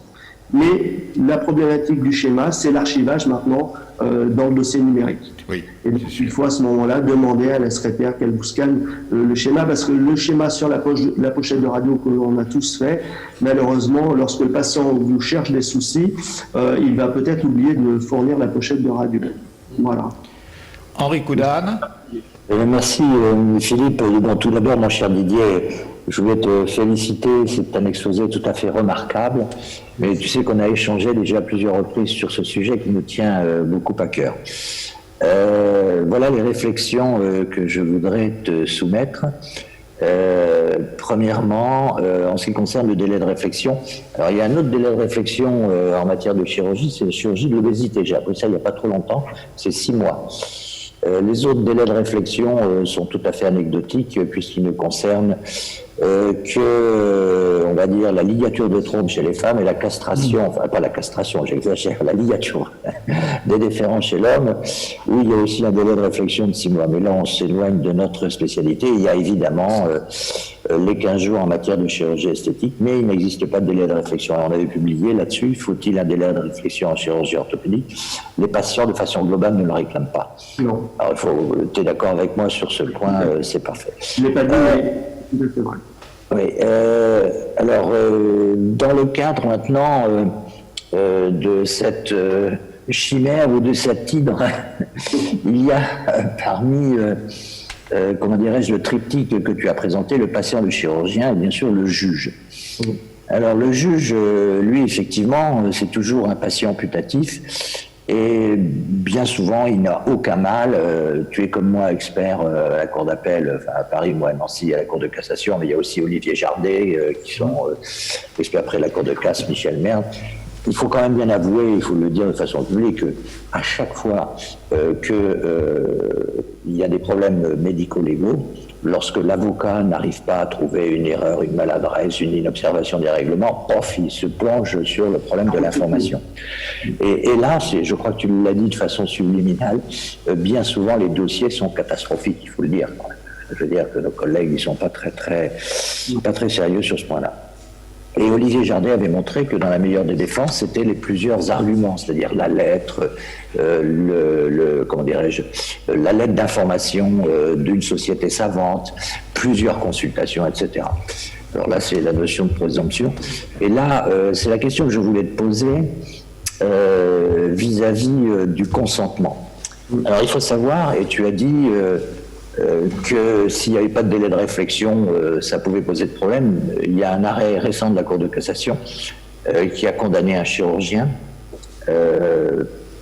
Mais la problématique du schéma, c'est l'archivage maintenant dans le dossier numérique. Oui, et donc, il faut à ce moment-là demander à la secrétaire qu'elle vous scanne le schéma, parce que le schéma sur la pochette de radio que l'on a tous fait, malheureusement, lorsque le patient vous cherche des soucis, il va peut-être oublier de fournir la pochette de radio. Voilà. Henri Koudane. Merci Philippe. Bon, tout d'abord, mon cher Didier, je voulais te féliciter, c'est un exposé tout à fait remarquable, mais tu sais qu'on a échangé déjà à plusieurs reprises sur ce sujet qui nous tient beaucoup à cœur. Voilà les réflexions que je voudrais te soumettre. Premièrement, en ce qui concerne le délai de réflexion, alors il y a un autre délai de réflexion en matière de chirurgie, c'est la chirurgie de l'obésité. J'ai appris ça il n'y a pas trop longtemps, c'est 6 mois. Les autres délais de réflexion sont tout à fait anecdotiques puisqu'ils ne concernent que, on va dire, la ligature de trompe chez les femmes et la castration, enfin pas la castration, j'exagère, la ligature des déférents chez l'homme, où il y a aussi un délai de réflexion de 6 mois. Mais là, on s'éloigne de notre spécialité. Il y a évidemment les 15 jours en matière de chirurgie esthétique, mais il n'existe pas de délai de réflexion. Alors, on avait publié là-dessus, faut-il un délai de réflexion en chirurgie orthopédique? Les patients, de façon globale, ne le réclament pas. Non. Alors, tu es d'accord avec moi sur ce point, c'est parfait. Je ne l'ai pas dit, mais c'est vrai. Oui. Alors, dans le cadre maintenant de cette chimère ou de cette hydre, il y a parmi, comment dirais-je, le triptyque que tu as présenté, le patient, le chirurgien et bien sûr le juge. Alors, le juge, lui, effectivement, c'est toujours un patient putatif. Et bien souvent, il n'a aucun mal. Tu es comme moi expert à la cour d'appel, enfin à Paris, moi à Nancy, à la cour de cassation, mais il y a aussi Olivier Jardet qui sont experts après la cour de casse, Michel Merde. Il faut quand même bien avouer, il faut le dire de façon publique, que à chaque fois il y a des problèmes médico-légaux, lorsque l'avocat n'arrive pas à trouver une erreur, une maladresse, une inobservation des règlements, il se plonge sur le problème de l'information. Et là, je crois que tu l'as dit de façon subliminale, bien souvent les dossiers sont catastrophiques, il faut le dire. Je veux dire que nos collègues ne sont pas très sérieux sur ce point-là. Et Olivier Jardet avait montré que dans la meilleure des défenses, c'était les plusieurs arguments, c'est-à-dire la lettre, comment dirais-je, la lettre d'information d'une société savante, plusieurs consultations, etc. Alors là, c'est la notion de présomption. Et là, c'est la question que je voulais te poser vis-à-vis du consentement. Alors, il faut savoir, et tu as dit que s'il n'y avait pas de délai de réflexion, ça pouvait poser de problème. Il y a un arrêt récent de la Cour de cassation qui a condamné un chirurgien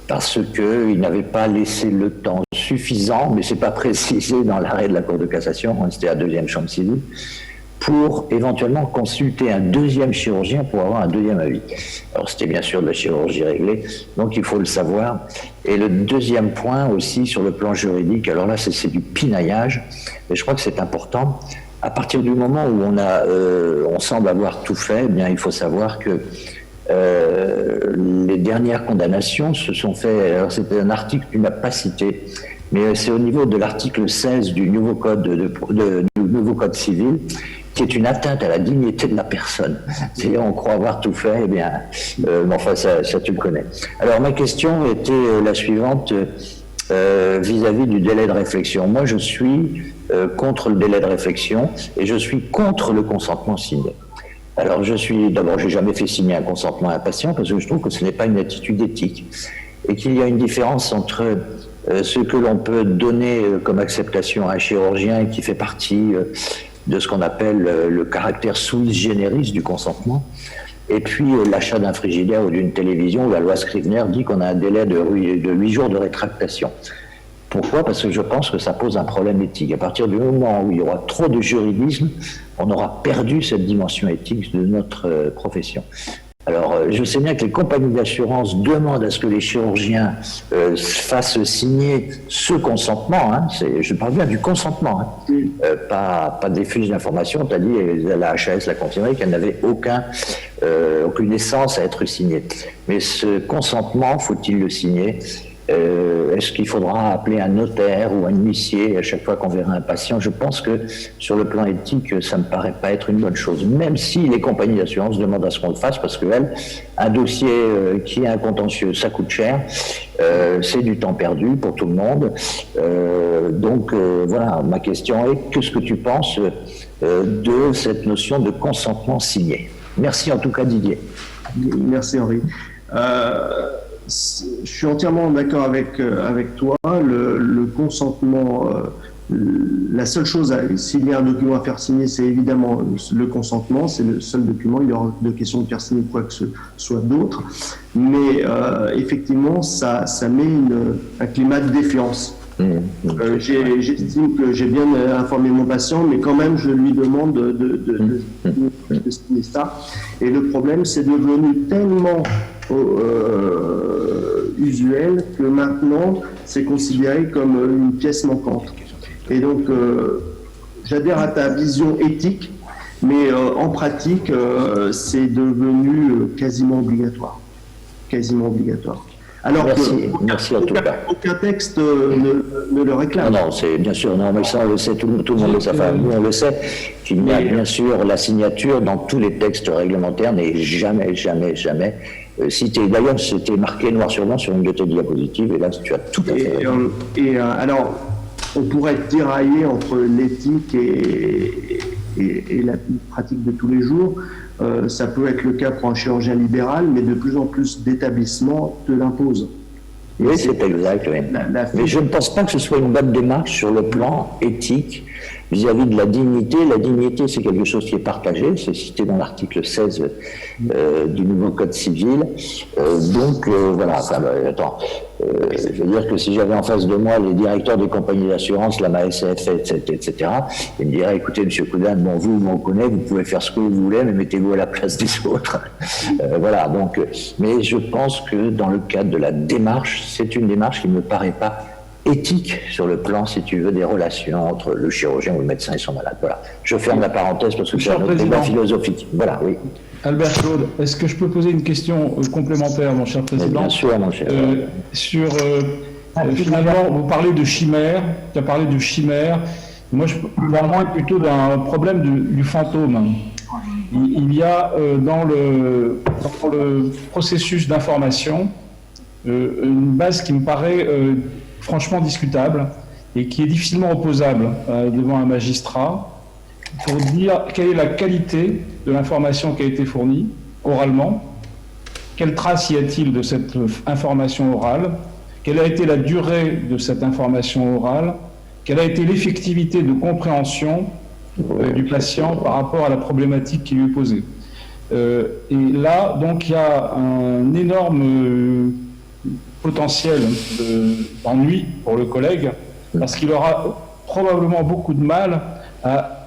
parce qu'il n'avait pas laissé le temps suffisant, mais ce n'est pas précisé dans l'arrêt de la Cour de cassation, c'était la deuxième chambre civile, pour éventuellement consulter un deuxième chirurgien pour avoir un deuxième avis. Alors c'était bien sûr de la chirurgie réglée, donc il faut le savoir. Et le deuxième point aussi sur le plan juridique, alors là c'est du pinaillage, mais je crois que c'est important. À partir du moment où on semble avoir tout fait, eh bien il faut savoir que les dernières condamnations se sont faites, alors c'était un article que tu n'as pas cité, mais c'est au niveau de l'article 16 du nouveau code, du nouveau code civil, qui est une atteinte à la dignité de la personne. C'est-à-dire, on croit avoir tout fait, eh bien, enfin, ça tu le connais. Alors, ma question était la suivante, vis-à-vis du délai de réflexion. Moi, je suis contre le délai de réflexion et je suis contre le consentement signé. Alors, d'abord, j'ai jamais fait signer un consentement à un patient parce que je trouve que ce n'est pas une attitude éthique et qu'il y a une différence entre ce que l'on peut donner comme acceptation à un chirurgien qui fait partie de ce qu'on appelle le caractère sui generis du consentement, et puis l'achat d'un frigidaire ou d'une télévision où la loi Scrivener dit qu'on a un délai de 8 jours de rétractation. Pourquoi ? Parce que je pense que ça pose un problème éthique. À partir du moment où il y aura trop de juridisme, on aura perdu cette dimension éthique de notre profession. Alors, je sais bien que les compagnies d'assurance demandent à ce que les chirurgiens fassent signer ce consentement. Hein, je parle bien du consentement, hein, pas des fiches d'information. Tu as dit, la HAS l'a confirmé, qu'elle n'avait aucune essence à être signée. Mais ce consentement, faut-il le signer ? Est-ce qu'il faudra appeler un notaire ou un huissier à chaque fois qu'on verra un patient ? Je pense que sur le plan éthique, ça ne me paraît pas être une bonne chose, même si les compagnies d'assurance demandent à ce qu'on le fasse, parce que un dossier qui est un contentieux, ça coûte cher, c'est du temps perdu pour tout le monde. Donc voilà, ma question est, qu'est-ce que tu penses de cette notion de consentement signé ? Merci en tout cas Didier. Merci Henri. Je suis entièrement d'accord avec toi. Le consentement, la seule chose, s'il y a un document à faire signer, c'est évidemment le consentement. C'est le seul document. Il y aura de question de faire signer quoi que ce soit d'autre. Mais effectivement, ça met un climat de défiance. J'estime que j'ai bien informé mon patient, mais quand même, je lui demande de signer ça. Et le problème, c'est devenu tellement usuel que maintenant, c'est considéré comme une pièce manquante. Et donc, j'adhère à ta vision éthique, mais en pratique, c'est devenu quasiment obligatoire. Quasiment obligatoire. Alors merci en tout cas. Aucun texte ne le réclame. Non, c'est bien sûr, non, mais ça on le sait, tout le monde le sait, enfin, nous on le sait, qu'il y a bien sûr la signature dans tous les textes réglementaires n'est jamais citée. D'ailleurs, c'était marqué noir sur blanc sur une de tes diapositives, et là tu as tout à fait. Alors, on pourrait tirailler entre l'éthique et la pratique de tous les jours. Ça peut être le cas pour un chirurgien libéral, mais de plus en plus d'établissements te l'imposent. Oui, c'est exact. Oui. Mais je ne pense pas que ce soit une bonne démarche sur le plan éthique vis-à-vis de la dignité. La dignité, c'est quelque chose qui est partagé, c'est cité dans l'article 16 du nouveau Code civil. Donc, voilà, attends. Je veux dire que si j'avais en face de moi les directeurs des compagnies d'assurance, la MASF, etc., ils me diraient, écoutez, M. Koudane, bon, vous, on connaît, vous pouvez faire ce que vous voulez, mais mettez-vous à la place des autres. Voilà, donc, mais je pense que dans le cadre de la démarche, c'est une démarche qui ne me paraît pas éthique sur le plan, si tu veux, des relations entre le chirurgien ou le médecin et son malade. Voilà. Je ferme la parenthèse parce que c'est un autre débat philosophique. Voilà, oui. Albert Claude, est-ce que je peux poser une question complémentaire, mon cher président ? Bien sûr, mon cher. Finalement, vous parlez de chimère, tu as parlé de chimère. Moi, je parle plutôt d'un problème du fantôme. Il y a dans le processus d'information une base qui me paraît franchement discutable et qui est difficilement opposable devant un magistrat. pour dire quelle est la qualité de l'information qui a été fournie oralement, quelle trace y a-t-il de cette information orale, quelle a été la durée de cette information orale, quelle a été l'effectivité de compréhension du patient par rapport à la problématique qui lui est posée. Et là, donc, il y a un énorme potentiel d'ennui pour le collègue, parce qu'il aura probablement beaucoup de mal à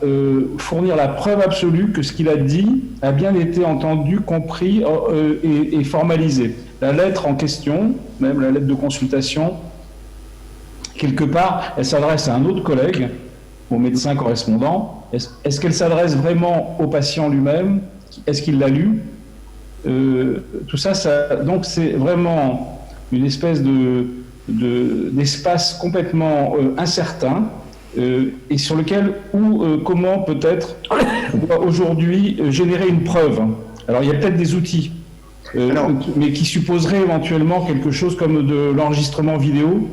fournir la preuve absolue que ce qu'il a dit a bien été entendu, compris et formalisé. La lettre en question, même la lettre de consultation, quelque part, elle s'adresse à un autre collègue, au médecin correspondant. Est-ce qu'elle s'adresse vraiment au patient lui-même? Est-ce qu'il l'a lu? Tout ça, donc c'est vraiment une espèce d'espace complètement incertain et sur lequel, comment peut-être aujourd'hui générer une preuve. Alors il y a peut-être des outils, mais qui supposeraient éventuellement quelque chose comme de l'enregistrement vidéo.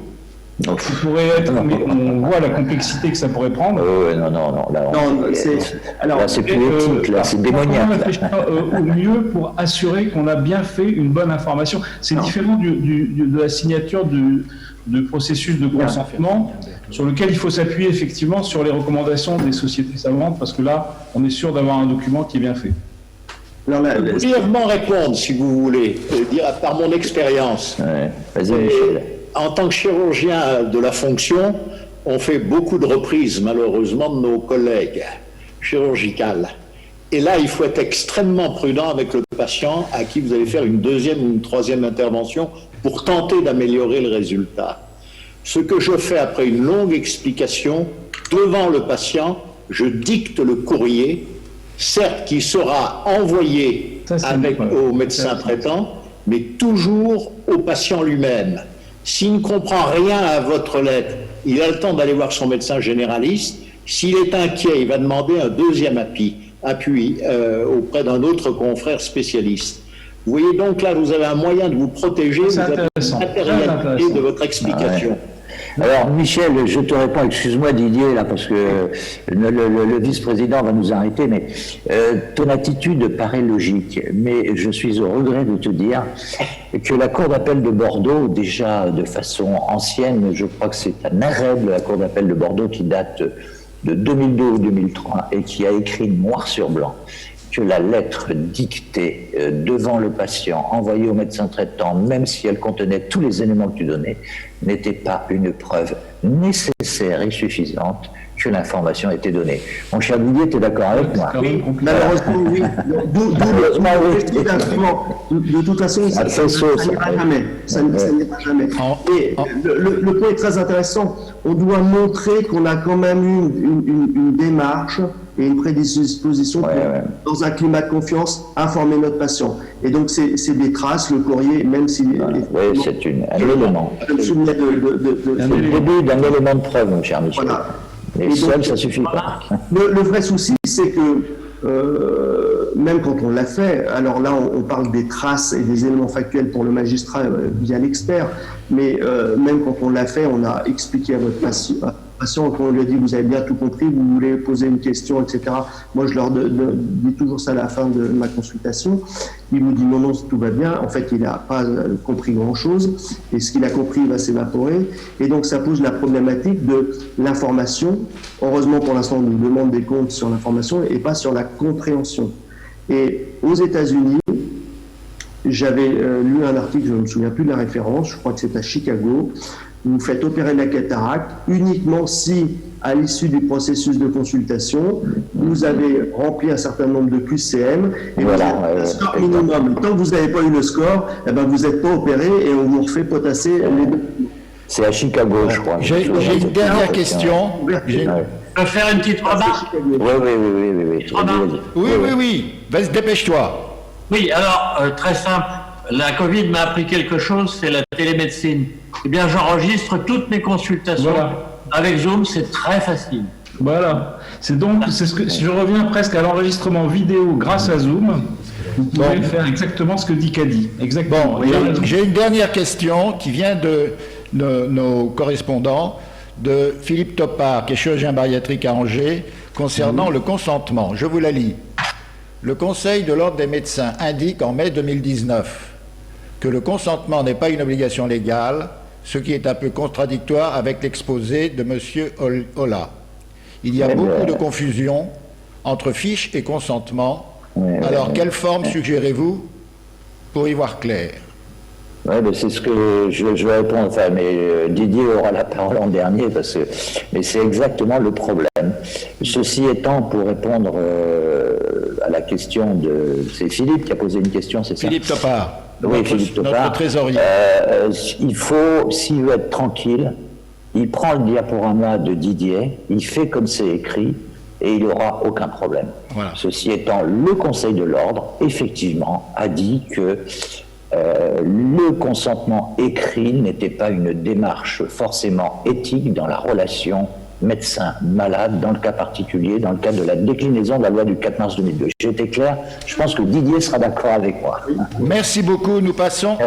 Donc, qui pourrait être, mais on voit la complexité que ça pourrait prendre. Non. Là, c'est plus éthique, là, c'est démoniaque. Au mieux pour assurer qu'on a bien fait une bonne information. C'est différent de la signature de processus de consentement sur lequel il faut s'appuyer effectivement sur les recommandations des sociétés savantes, parce que là, on est sûr d'avoir un document qui est bien fait. Alors là, brièvement répondre, si vous voulez, dire par mon expérience. Ouais. Vas-y, Michel. En tant que chirurgien de la fonction, on fait beaucoup de reprises, malheureusement, de nos collègues chirurgicales. Et là, il faut être extrêmement prudent avec le patient à qui vous allez faire une deuxième ou une troisième intervention pour tenter d'améliorer le résultat. Ce que je fais après une longue explication, devant le patient, je dicte le courrier, certes qui sera envoyé au médecin traitant, mais toujours au patient lui-même. S'il ne comprend rien à votre lettre, il a le temps d'aller voir son médecin généraliste. S'il est inquiet, il va demander un deuxième appui auprès d'un autre confrère spécialiste. Vous voyez donc là, vous avez un moyen de vous protéger de la matérialité de votre explication. Ouais. Alors Michel, je te réponds, excuse-moi Didier, là, parce que le vice-président va nous arrêter, mais ton attitude paraît logique, mais je suis au regret de te dire que la Cour d'appel de Bordeaux, déjà de façon ancienne, je crois que c'est un arrêt de la Cour d'appel de Bordeaux qui date de 2002 ou 2003 et qui a écrit noir sur blanc que la lettre dictée devant le patient, envoyée au médecin traitant, même si elle contenait tous les éléments que tu donnais, n'était pas une preuve nécessaire et suffisante que l'information était donnée. Mon cher Didier, tu es d'accord avec moi? Oui, malheureusement, oui. De toute façon, ça n'ira jamais. Ça n'ira jamais. Et le point est très intéressant. On doit montrer qu'on a quand même eu une démarche et une prédisposition pour, dans un climat de confiance, informer notre patient. Et donc, c'est des traces, le courrier, même si... oui, c'est un élément. Je me souviens le début d'un élément de preuve, mon cher Michel. Voilà. Mais seul, ça ne suffit pas. Le vrai souci, c'est que même quand on l'a fait, alors là, on parle des traces et des éléments factuels pour le magistrat via l'expert, mais même quand on l'a fait, on a expliqué à votre patient, quand on lui a dit vous avez bien tout compris, vous voulez poser une question, etc. Moi, je leur dis toujours ça à la fin de ma consultation. Il nous dit non, tout va bien. En fait, il n'a pas compris grand-chose. Et ce qu'il a compris va s'évaporer. Et donc, ça pose la problématique de l'information. Heureusement, pour l'instant, on nous demande des comptes sur l'information et pas sur la compréhension. Et aux États-Unis, j'avais lu un article, je ne me souviens plus de la référence, je crois que c'est à Chicago. Vous faites opérer de la cataracte uniquement si, à l'issue du processus de consultation, vous avez rempli un certain nombre de QCM et vous avez un score minimum. Tant que vous n'avez pas eu le score, eh ben vous n'êtes pas opéré et on vous refait potasser les deux. C'est à Chicago, je crois. J'ai une dernière question. Je peux faire une petite remarque? Oui. Vas-y, dépêche-toi. Oui, alors, très simple. La Covid m'a appris quelque chose, c'est la télémédecine. Eh bien, j'enregistre toutes mes consultations. Avec Zoom, c'est très facile. Voilà. C'est ce que, si je reviens presque à l'enregistrement vidéo grâce à Zoom, vous pouvez faire exactement ce que dit Kadi. Exactement. J'ai une dernière question qui vient de nos correspondants, de Philippe Topard, qui est chirurgien bariatrique à Angers. concernant le consentement. Je vous la lis. Le Conseil de l'Ordre des médecins indique en mai 2019 que le consentement n'est pas une obligation légale, ce qui est un peu contradictoire avec l'exposé de M. Ola. Il y a beaucoup de confusion entre fiche et consentement. Alors, quelle forme suggérez-vous pour y voir clair? Oui, mais c'est ce que je vais répondre. Enfin, mais Didier aura la parole en dernier, mais c'est exactement le problème. Ceci étant, pour répondre à la question c'est Philippe qui a posé une question, c'est ça? Philippe Topard, oui, Philippe Topard, notre trésorier. Il faut, s'il veut être tranquille, il prend le diaporama de Didier, il fait comme c'est écrit, et il n'aura aucun problème. Voilà. Ceci étant, le Conseil de l'Ordre, effectivement, a dit que le consentement écrit n'était pas une démarche forcément éthique dans la relation médecin-malade, dans le cas particulier, dans le cas de la déclinaison de la loi du 4 mars 2002. J'ai été clair, je pense que Didier sera d'accord avec moi. Merci beaucoup, nous passons